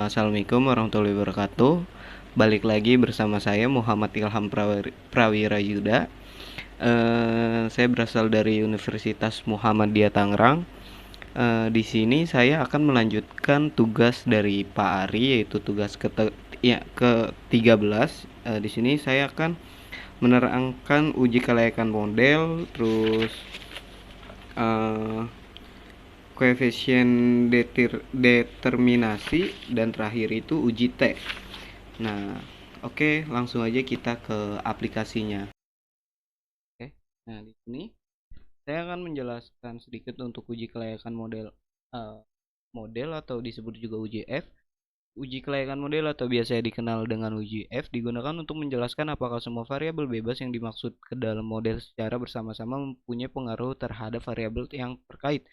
Assalamualaikum warahmatullahi wabarakatuh. Balik lagi bersama saya Muhammad Ilham Prawirayuda. Saya berasal dari Universitas Muhammadiyah Tangerang. Di sini saya akan melanjutkan tugas dari Pak Ari, yaitu tugas ke-13. Di sini saya akan menerangkan uji kelayakan model, terus eh, koefisien determinasi, dan terakhir itu uji T. Nah, oke, langsung aja kita ke aplikasinya. Oke. Nah, di sini saya akan menjelaskan sedikit untuk uji kelayakan model atau disebut juga uji F. Uji kelayakan model atau biasa dikenal dengan uji F digunakan untuk menjelaskan apakah semua variabel bebas yang dimaksud ke dalam model secara bersama-sama mempunyai pengaruh terhadap variabel yang terkait.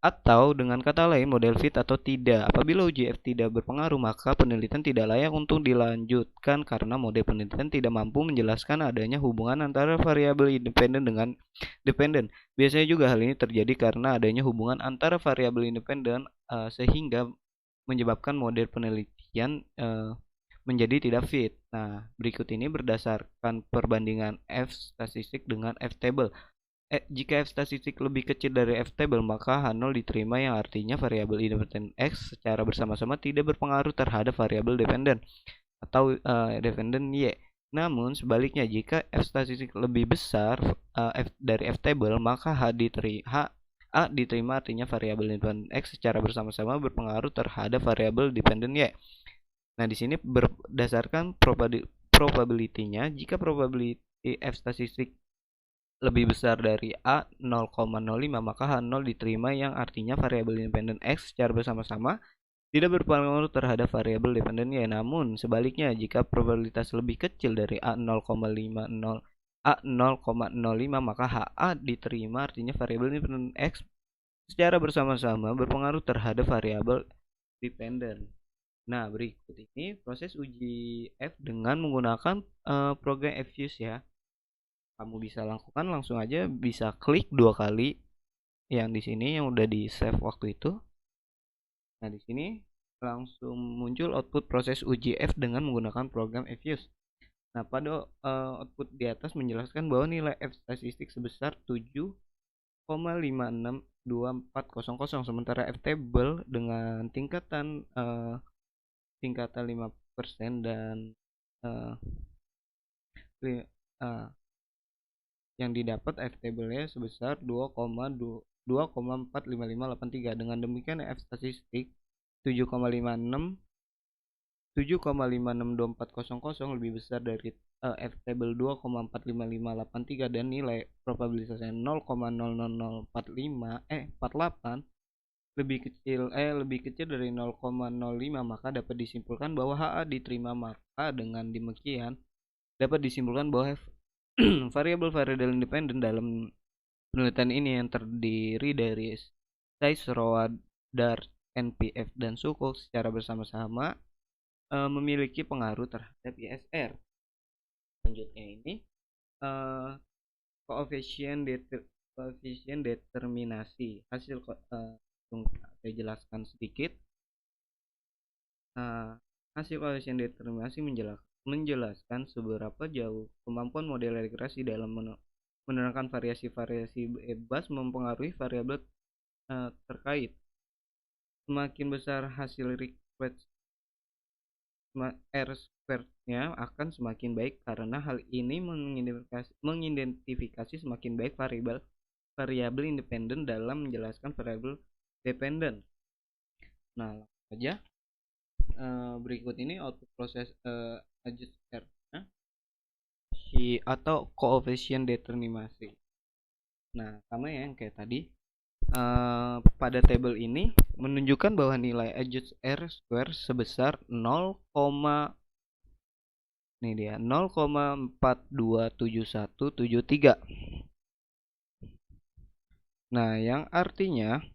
Atau dengan kata lain model fit atau tidak. Apabila uji F tidak berpengaruh, maka penelitian tidak layak untuk dilanjutkan karena model penelitian tidak mampu menjelaskan adanya hubungan antara variabel independen dengan dependen. Biasanya juga hal ini terjadi karena adanya hubungan antara variabel independen sehingga menyebabkan model penelitian menjadi tidak fit. Nah, berikut ini berdasarkan perbandingan F statistik dengan F table. Jika F statistik lebih kecil dari F table, maka H0 diterima yang artinya variabel independen X secara bersama-sama tidak berpengaruh terhadap variabel dependen atau dependen Y. Namun sebaliknya, jika F statistik lebih besar dari F table, maka A diterima artinya variabel independen X secara bersama-sama berpengaruh terhadap variabel dependen Y. Nah, di sini berdasarkan probability-nya, jika probability F statistik lebih besar dari A 0,05, maka H0 diterima yang artinya variabel independen X secara bersama-sama tidak berpengaruh terhadap variabel dependen Y. Namun sebaliknya, jika probabilitas lebih kecil dari A 0,05, maka HA diterima artinya variabel independen X secara bersama-sama berpengaruh terhadap variabel dependen. Nah, berikut ini proses uji F dengan menggunakan program Fuse ya. Kamu bisa lakukan langsung aja, bisa klik 2 kali yang di sini yang udah di save waktu itu. Nah, di sini langsung muncul output proses uji F dengan menggunakan program Fuse. Nah, pada output di atas menjelaskan bahwa nilai F statistik sebesar 7,562400, sementara F table dengan tingkatan 5% dan uh, yang didapat F table-nya sebesar 2,45583. Dengan demikian F statistik 7,562400 lebih besar dari F table 2,45583 dan nilai probabilitasnya 0,00045 lebih kecil dari 0,05, maka dapat disimpulkan bahwa HA diterima. Maka dengan demikian dapat disimpulkan bahwa variabel-variabel independen dalam penelitian ini yang terdiri dari size, ROA, DAR, NPF, dan suku secara bersama-sama memiliki pengaruh terhadap ISR. Selanjutnya ini koefisien determinasi. Hasil saya jelaskan sedikit. Hasil koefisien determinasi menjelaskan seberapa jauh kemampuan model regresi dalam menerangkan variasi-variasi bebas mempengaruhi variabel terkait. Semakin besar hasil request, R-squared-nya akan semakin baik karena hal ini mengidentifikasi semakin baik variabel independen dalam menjelaskan variabel dependen. Nah, langsung saja. Berikut ini output proses adjust R atau koefisien determinasi. Nah, sama ya yang kayak tadi. Pada tabel ini menunjukkan bahwa nilai adjust R square sebesar 0,427173. Nah, yang artinya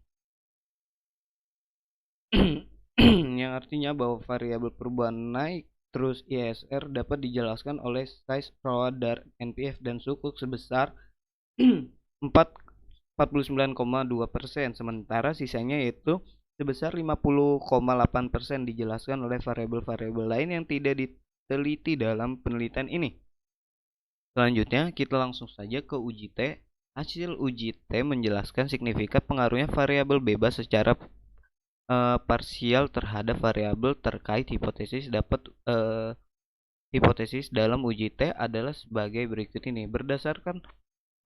bahwa variabel perubahan naik terus ISR dapat dijelaskan oleh size, ROA, DAR, NPF, dan sukuk sebesar 49,2%, sementara sisanya yaitu sebesar 50,8% dijelaskan oleh variabel-variabel lain yang tidak diteliti dalam penelitian ini. Selanjutnya, kita langsung saja ke uji T. Hasil uji T menjelaskan signifikan pengaruhnya variabel bebas secara parsial terhadap variabel terkait hipotesis. Hipotesis dalam uji T adalah sebagai berikut ini. Berdasarkan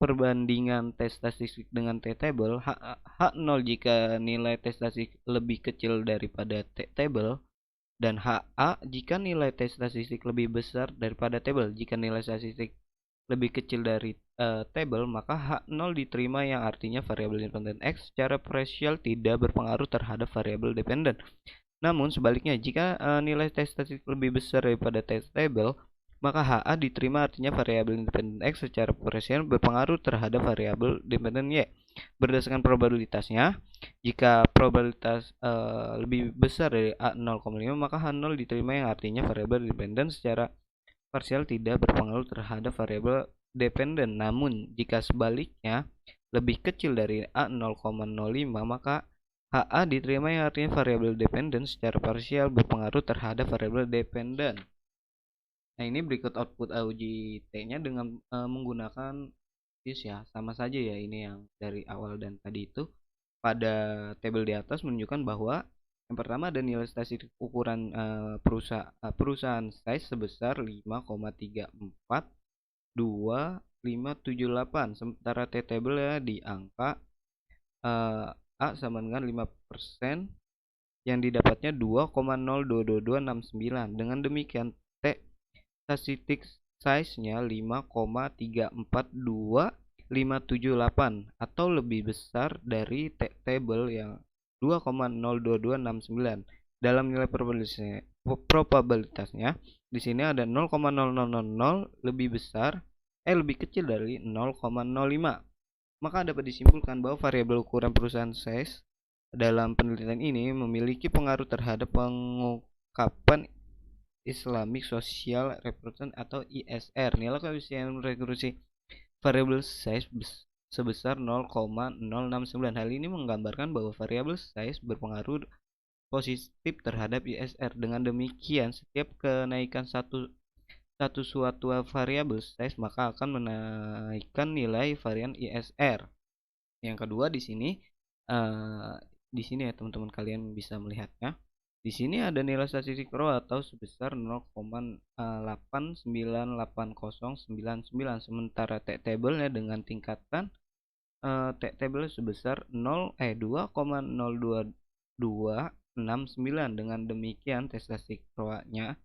perbandingan T statistik dengan T table, H0 jika nilai T statistik lebih kecil daripada T table, dan HA jika nilai T statistik lebih besar daripada table. Jika nilai statistik lebih kecil dari table, maka H0 diterima yang artinya variabel independen X secara parsial tidak berpengaruh terhadap variabel dependen. Namun sebaliknya, jika nilai T statistik lebih besar daripada T table, maka HA diterima artinya variabel independen X secara parsial berpengaruh terhadap variabel dependen Y. Berdasarkan probabilitasnya, jika probabilitas lebih besar dari A0,5, maka H0 diterima yang artinya variabel dependen secara parsial tidak berpengaruh terhadap variabel dependen. Namun, jika sebaliknya lebih kecil dari A0,05, maka HA diterima yang artinya variabel dependen secara parsial berpengaruh terhadap variabel dependen. Nah, ini berikut output uji T-nya dengan menggunakan is ya. Sama saja ya ini yang dari awal dan tadi itu. Pada tabel di atas menunjukkan bahwa yang pertama ada nilai statistik ukuran perusahaan size sebesar 5,342578. Sementara T table ya di angka A sama dengan 5%, yang didapatnya 2,02269. Dengan demikian T statistik size-nya 5,342578 atau lebih besar dari table yang 2,02269. Dalam nilai probabilitasnya di sini ada 0,0000 lebih besar lebih kecil dari 0,05. Maka dapat disimpulkan bahwa variabel ukuran perusahaan size dalam penelitian ini memiliki pengaruh terhadap pengungkapan Islamic Social Reporting atau ISR. Nilai koefisien rekursi variabel size sebesar 0,069. Hal ini menggambarkan bahwa variabel size berpengaruh positif terhadap ISR. Dengan demikian, setiap kenaikan suatu variabel size maka akan menaikkan nilai varian ISR. Yang kedua di sini ya teman-teman kalian bisa melihatnya. Di sini ada nilai statistik rho atau sebesar 0,898099, sementara T table-nya dengan tingkatan T table sebesar 2,02269. Dengan demikian T statistik rho-nya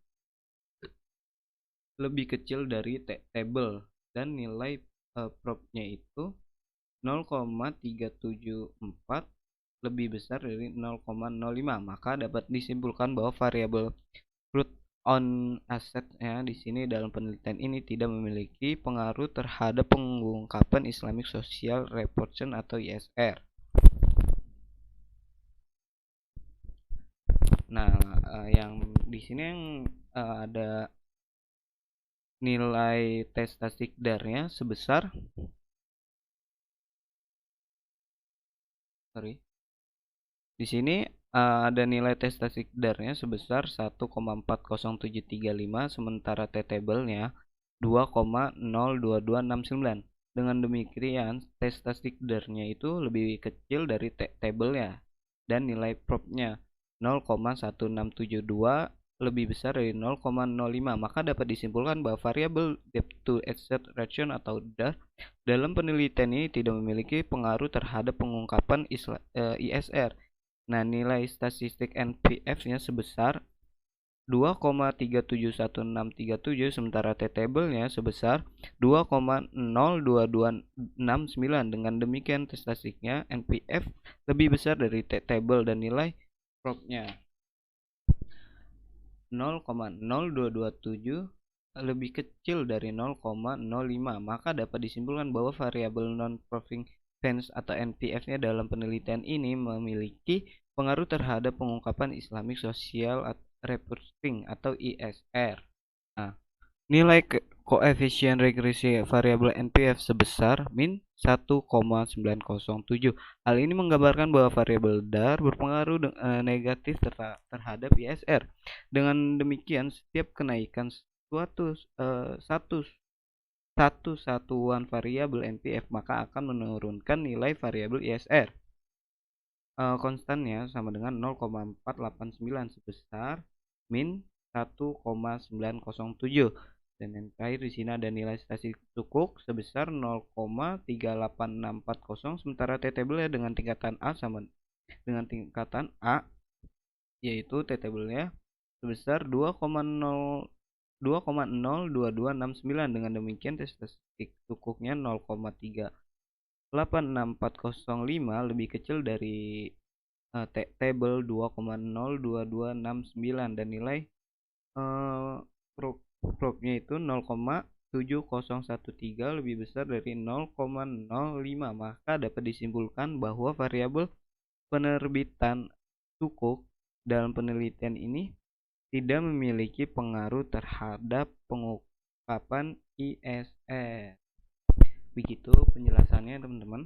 lebih kecil dari T table dan nilai prop-nya itu 0,374 lebih besar dari 0,05. Maka dapat disimpulkan bahwa variabel root on asset-nya di sini dalam penelitian ini tidak memiliki pengaruh terhadap pengungkapan Islamic Social Reporting atau ISR. Nah, yang di sini yang ada nilai tes statistik DAR-nya sebesar Di sini ada nilai tes statistik DAR-nya sebesar 1,40735, sementara T table-nya 2,02269. Dengan demikian, tes statistik DAR-nya itu lebih kecil dari T table-nya dan nilai prop-nya 0,1672 lebih besar dari 0,05. Maka dapat disimpulkan bahwa variabel depth to asset ratio atau DAR dalam penelitian ini tidak memiliki pengaruh terhadap pengungkapan ISR. Nah, nilai statistik NPF-nya sebesar 2,371637, sementara T table-nya sebesar 2,02269. Dengan demikian, statistiknya NPF lebih besar dari T table dan nilai prop-nya 0,0227 lebih kecil dari 0,05. Maka dapat disimpulkan bahwa variabel non-profit Fans atau NPF-nya dalam penelitian ini memiliki pengaruh terhadap pengungkapan Islamic Social Reporting atau ISR. Nah, Nilai koefisien regresi variabel NPF sebesar min 1,907. Hal ini menggambarkan bahwa variabel DAR berpengaruh negatif terhadap ISR. Dengan demikian, setiap kenaikan satu satuan variabel NPF maka akan menurunkan nilai variabel ISR. Konstannya sama dengan 0,489 sebesar min 1,907. Dan yang terakhir di sini ada nilai statistik sukuk sebesar 0,38640, sementara T-table dengan tingkatan A sama dengan tingkatan A, yaitu T-table-nya sebesar 2,02269. Dengan demikian statistik sukuknya 0,38640 lebih kecil dari table 2,02269 dan nilai proof-nya itu 0,7013 lebih besar dari 0,05. Maka dapat disimpulkan bahwa variabel penerbitan sukuk dalam penelitian ini tidak memiliki pengaruh terhadap pengungkapan ISR. Begitu penjelasannya, teman-teman.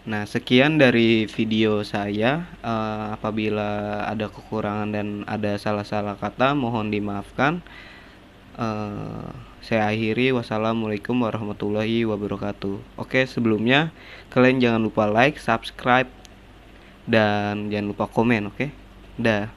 Nah, sekian dari video saya. Apabila ada kekurangan dan ada salah-salah kata, mohon dimaafkan. Saya akhiri. Wassalamualaikum warahmatullahi wabarakatuh. Oke, sebelumnya kalian jangan lupa like, subscribe, dan jangan lupa komen. Oke, dah.